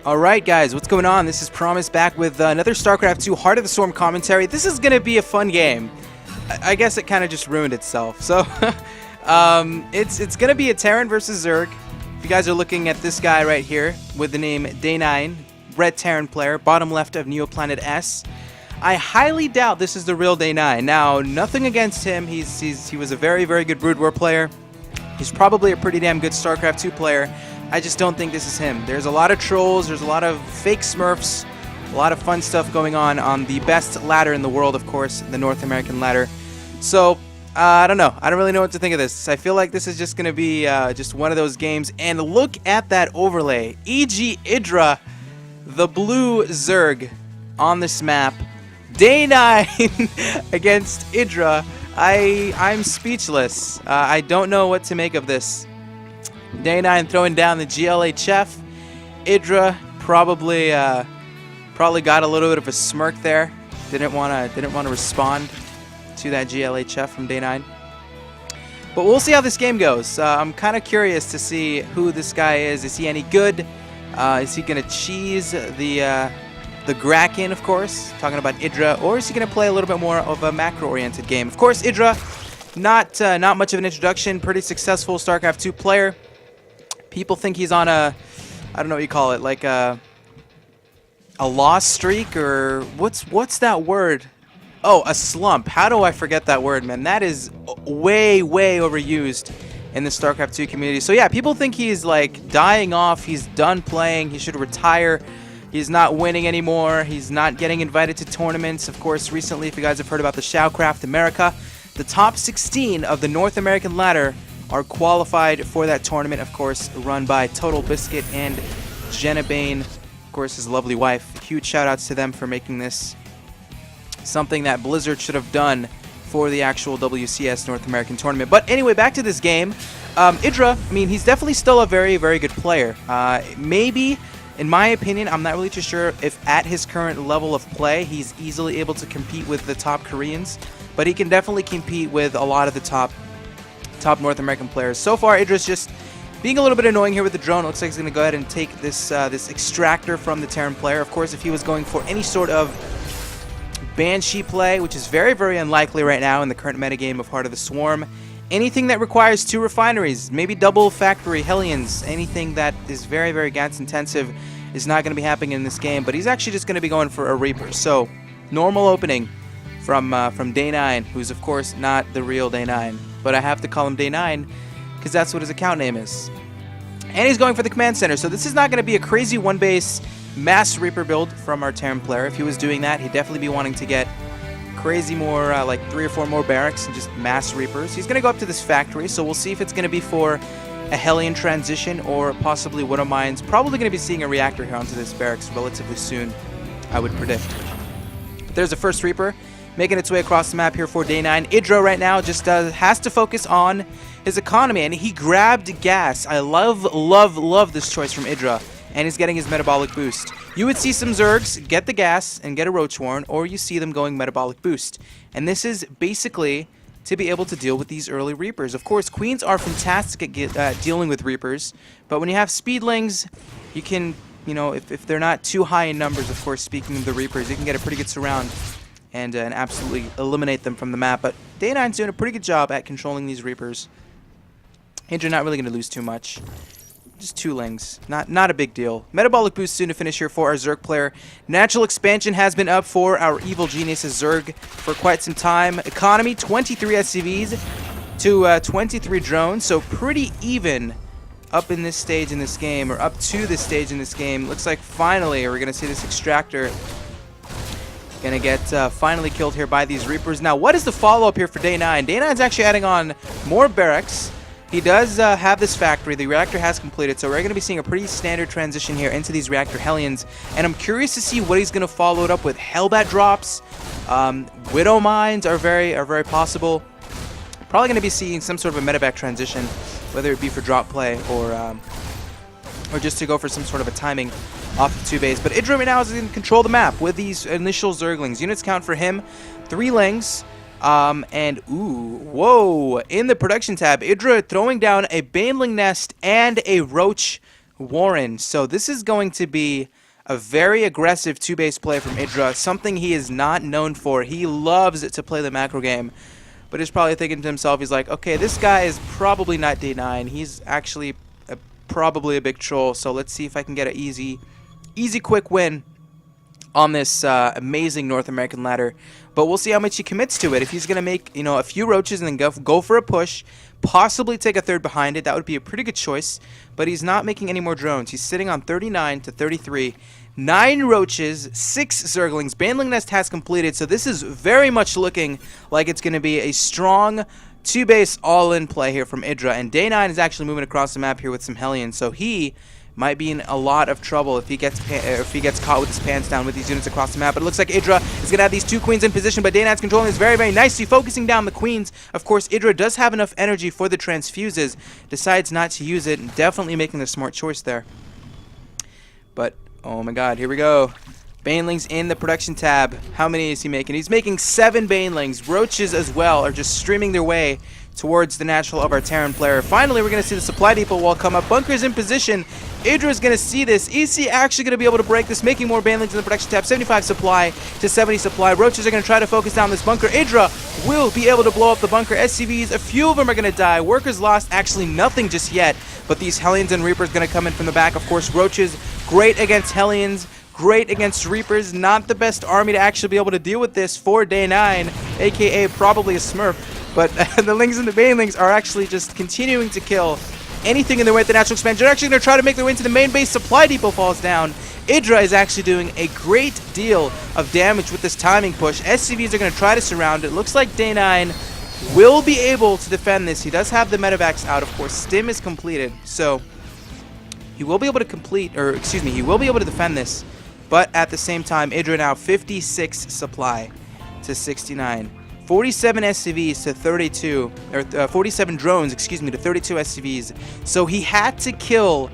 Alright guys, what's going on? This is Promise back with another StarCraft 2 Heart of the Storm commentary. This is going to be a fun game. I guess it kind of just ruined itself. So, it's going to be a Terran versus Zerg. If you guys are looking at this guy right here with the name DayNine, red Terran player, bottom left of Neoplanet S. I highly doubt this is the real DayNine. Now, nothing against him. He was a very, very good Brood War player. He's probably a pretty damn good StarCraft 2 player. I just don't think this is him. There's a lot of trolls, there's a lot of fake smurfs, a lot of fun stuff going on the best ladder in the world, of course, the North American ladder. So, I don't know. I don't really know what to think of this. I feel like this is just going to be just one of those games. And look at that overlay. E.g. IdrA, the blue Zerg on this map. DayNine against IdrA. I'm speechless. I don't know what to make of this. DayNine throwing down the GLHF. IdrA probably got a little bit of a smirk there. Didn't want to respond to that GLHF from DayNine. But we'll see how this game goes. I'm kind of curious to see who this guy is. Is he any good? Is he gonna cheese the Graken, of course? Talking about IdrA, or is he gonna play a little bit more of a macro-oriented game? Of course, IdrA, not much of an introduction. Pretty successful StarCraft 2 player. People think he's on a, I don't know what you call it, like a loss streak, or what's that word? Oh, a slump. How do I forget that word, man? That is way, way overused in the StarCraft 2 community. So yeah, people think he's like dying off, he's done playing, he should retire, he's not winning anymore, he's not getting invited to tournaments. Of course, recently, if you guys have heard about the StarCraft America, the top 16 of the North American ladder are qualified for that tournament, of course, run by Total Biscuit and Jenna Bain, of course, his lovely wife. Huge shout-outs to them for making this something that Blizzard should have done for the actual WCS North American tournament. But anyway, back to this game. IdrA, I mean, he's definitely still a very, very good player. Maybe, in my opinion, I'm not really too sure if at his current level of play, he's easily able to compete with the top Koreans, but he can definitely compete with a lot of the top North American players. So far, IdrA's just being a little bit annoying here with the drone. It looks like he's going to go ahead and take this this extractor from the Terran player. Of course, if he was going for any sort of Banshee play, which is very, very unlikely right now in the current metagame of Heart of the Swarm, anything that requires 2 refineries, maybe double factory Hellions, anything that is very, very gas intensive is not going to be happening in this game. But he's actually just going to be going for a Reaper. So, normal opening from DayNine, who's of course not the real DayNine. But I have to call him DayNine because that's what his account name is. And he's going for the command center, so this is not going to be a crazy one-base mass Reaper build from our Terran player. If he was doing that, he'd definitely be wanting to get crazy more, like 3 or 4 more barracks and just mass Reapers. He's going to go up to this factory, so we'll see if it's going to be for a Hellion transition or possibly Widow Mines. Probably going to be seeing a reactor here onto this barracks relatively soon, I would predict. But there's the first Reaper making its way across the map here for DayNine. IdrA right now just has to focus on his economy, and he grabbed gas. I love, love, love this choice from IdrA, and he's getting his metabolic boost. You would see some Zergs get the gas and get a Roach Warren, or you see them going metabolic boost. And this is basically to be able to deal with these early Reapers. Of course, Queens are fantastic at dealing with Reapers, but when you have Speedlings, you can, you know, if they're not too high in numbers, of course, speaking of the Reapers, you can get a pretty good surround and absolutely eliminate them from the map. But DayNine's doing a pretty good job at controlling these Reapers. IdrA not really going to lose too much. Just 2 lings. Not a big deal. Metabolic boost soon to finish here for our Zerg player. Natural expansion has been up for our Evil Geniuses Zerg for quite some time. Economy, 23 SCVs to 23 drones. So pretty even up in this stage in this game, or up to this stage in this game. Looks like finally we're going to see this extractor gonna get finally killed here by these Reapers. Now, what is the follow-up here for DayNine? DayNine's actually adding on more barracks. He does have this factory. The reactor has completed, so we're going to be seeing a pretty standard transition here into these reactor Hellions. And I'm curious to see what he's going to follow it up with. Hellbat drops, Widow Mines are very possible. Probably going to be seeing some sort of a medevac transition, whether it be for drop play or just to go for some sort of a timing off of 2 base. But IdrA right now is going to control the map with these initial Zerglings. Units count for him, 3 lings. And ooh, whoa, in the production tab, IdrA throwing down a Baneling Nest and a Roach Warren. So this is going to be a very aggressive two-base play from IdrA, something he is not known for. He loves to play the macro game, but he's probably thinking to himself, he's like, okay, this guy is probably not DayNine. He's actually probably a big troll, so let's see if I can get an easy, quick win on this amazing North American ladder. But we'll see how much he commits to it. If he's going to make, you know, a few roaches and then go for a push, possibly take a third behind it, that would be a pretty good choice. But he's not making any more drones. He's sitting on 39 to 33. 9 roaches, 6 zerglings. Bandling nest has completed, so this is very much looking like it's going to be a strong two-base all-in play here from IdrA. And DayNine is actually moving across the map here with some Hellions, so he might be in a lot of trouble if he gets caught with his pants down with these units across the map. But it looks like IdrA is going to have these 2 queens in position, but DayNine's controlling this very, very nicely, focusing down the queens. Of course, IdrA does have enough energy for the transfuses, decides not to use it, and definitely making the smart choice there. But, oh my god, here we go. Banelings in the production tab. How many is he making? He's making 7 Banelings. Roaches as well are just streaming their way towards the natural of our Terran player. Finally, we're going to see the supply depot wall come up. Bunkers in position. IdrA is going to see this. Is he actually going to be able to break this? Making more Banelings in the production tab. 75 supply to 70 supply. Roaches are going to try to focus down this bunker. IdrA will be able to blow up the bunker. SCVs, a few of them are going to die. Workers lost, actually nothing just yet. But these Hellions and Reapers going to come in from the back. Of course, Roaches, great against Hellions. Great against Reapers. Not the best army to actually be able to deal with this for DayNine, aka probably a Smurf. But the Lings and the Banelings are actually just continuing to kill anything in their way at the natural expansion. They're actually going to try to make their way into the main base. Supply depot falls down. IdrA is actually doing a great deal of damage with this timing push. SCVs are going to try to surround it. Looks like DayNine will be able to defend this. He does have the medevacs out, of course. Stim is completed, so he will be able to he will be able to defend this. But at the same time, IdrA now 56 supply to 69. 47 SCVs to 32, or 47 drones, excuse me, to 32 SCVs. So he had to kill.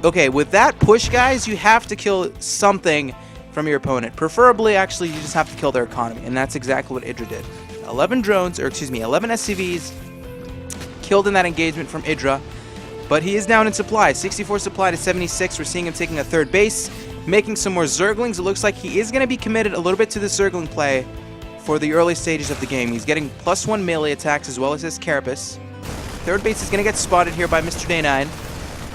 Okay, with that push, guys, you have to kill something from your opponent. Preferably, actually, you just have to kill their economy, and that's exactly what IdrA did. 11 drones, or excuse me, 11 SCVs killed in that engagement from IdrA. But he is down in supply, 64 supply to 76. We're seeing him taking a third base, making some more Zerglings. It looks like he is going to be committed a little bit to the Zergling play for the early stages of the game. He's getting +1 melee attacks as well as his Carapace. Third base is going to get spotted here by Mr. DayNine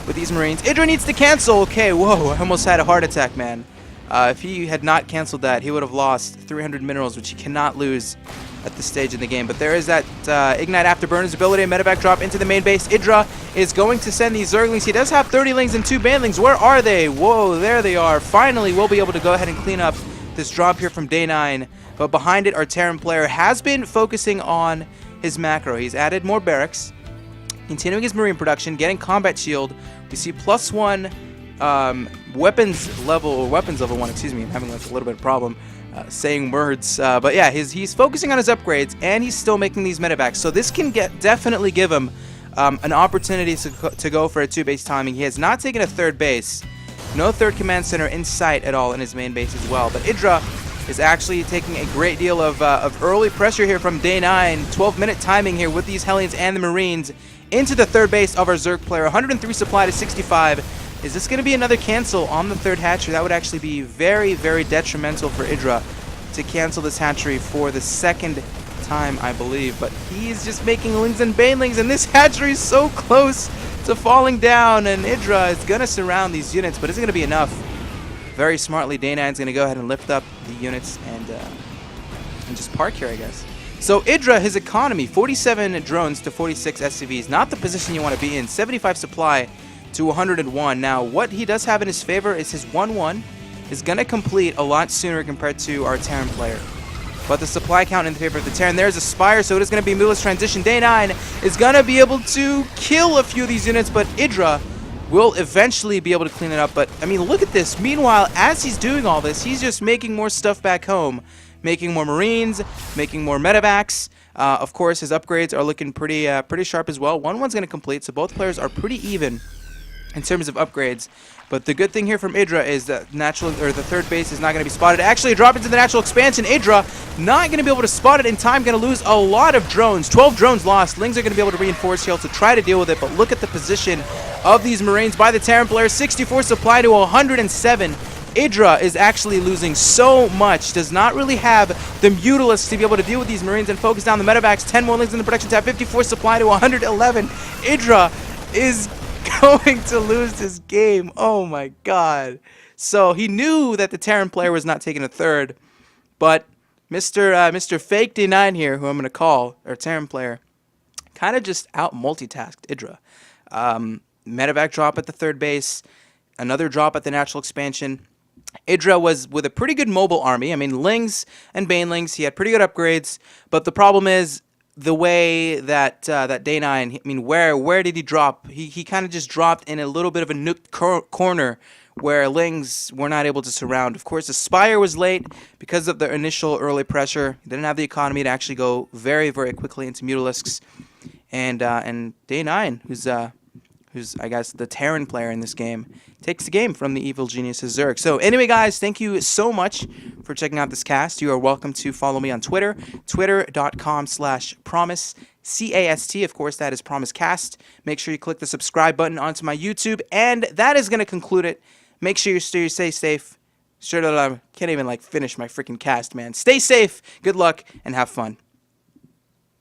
with these Marines. IdrA needs to cancel. Okay, whoa, I almost had a heart attack, man. If he had not canceled that, he would have lost 300 minerals, which he cannot lose at this stage in the game. But there is that Ignite Afterburners ability, a medevac drop into the main base. IdrA is going to send these Zerglings. He does have 30 Lings and 2 Banelings. Where are they? Whoa, there they are. Finally, we'll be able to go ahead and clean up this drop here from DayNine. But behind it, our Terran player has been focusing on his macro. He's added more barracks, continuing his Marine production, getting combat shield. We see +1 weapons level 1, excuse me. I'm having like a little bit of problem saying words. But yeah, he's focusing on his upgrades, and he's still making these medevacs. So this can definitely give him an opportunity to go for a 2-base timing. He has not taken a third base. No third command center in sight at all in his main base as well. But IdrA is actually taking a great deal of early pressure here from DayNine. 12-minute timing here with these Hellions and the Marines into the third base of our Zerg player. 103 supply to 65. Is this going to be another cancel on the third hatchery? That would actually be very, very detrimental for IdrA to cancel this hatchery for the second time, I believe. But he's just making Lings and Banelings, and this hatchery is so close to falling down, and IdrA is going to surround these units, but is it going to be enough? Very smartly, DayNine's going to go ahead and lift up the units and just park here, I guess. So IdrA, his economy, 47 drones to 46 SCVs. Not the position you want to be in. 75 supply to 101. Now, what he does have in his favor is his 1-1 is going to complete a lot sooner compared to our Terran player. But the supply count in favor of the Terran. There's a Spire, so it is going to be Mule's transition. DayNine is going to be able to kill a few of these units, but IdrA will eventually be able to clean it up. But, I mean, look at this. Meanwhile, as he's doing all this, he's just making more stuff back home. Making more Marines, making more medevacs. Of course, his upgrades are looking pretty sharp as well. 1-1's going to complete, so both players are pretty even in terms of upgrades. But the good thing here from IdrA is that the third base is not going to be spotted. Actually, drop into the natural expansion. IdrA not going to be able to spot it in time. Going to lose a lot of drones. 12 drones lost. Lings are going to be able to reinforce here to try to deal with it. But look at the position of these Marines by the Terran player. 64 supply to 107. IdrA is actually losing so much. Does not really have the Mutalisks to be able to deal with these Marines and focus down the medevacs. 10 more Lings in the production tab. 54 supply to 111. IdrA is going to lose this game. Oh my god. So he knew that the Terran player was not taking a third, but Mr. Fake DayNine here, who I'm going to call, our Terran player, kind of just out multitasked IdrA. Medevac drop at the third base, another drop at the natural expansion. IdrA was with a pretty good mobile army. I mean, Lings and Banelings, he had pretty good upgrades, but the problem is the way that DayNine, I mean, where did he drop? He kind of just dropped in a little bit of a nooked corner where Lings were not able to surround. Of course, the Spire was late because of the initial early pressure. He didn't have the economy to actually go very, very quickly into Mutalisks. And DayNine, who's I guess the Terran player in this game, takes the game from the evil genius ZerG. So anyway, guys, thank you so much for checking out this cast. You are welcome to follow me on Twitter, twitter.com/promise, CAST. Of course, that is PromiseCast. Make sure you click the subscribe button onto my YouTube, and that is going to conclude it. Make sure you stay safe. Sure, I can't even finish my freaking cast, man. Stay safe, good luck, and have fun.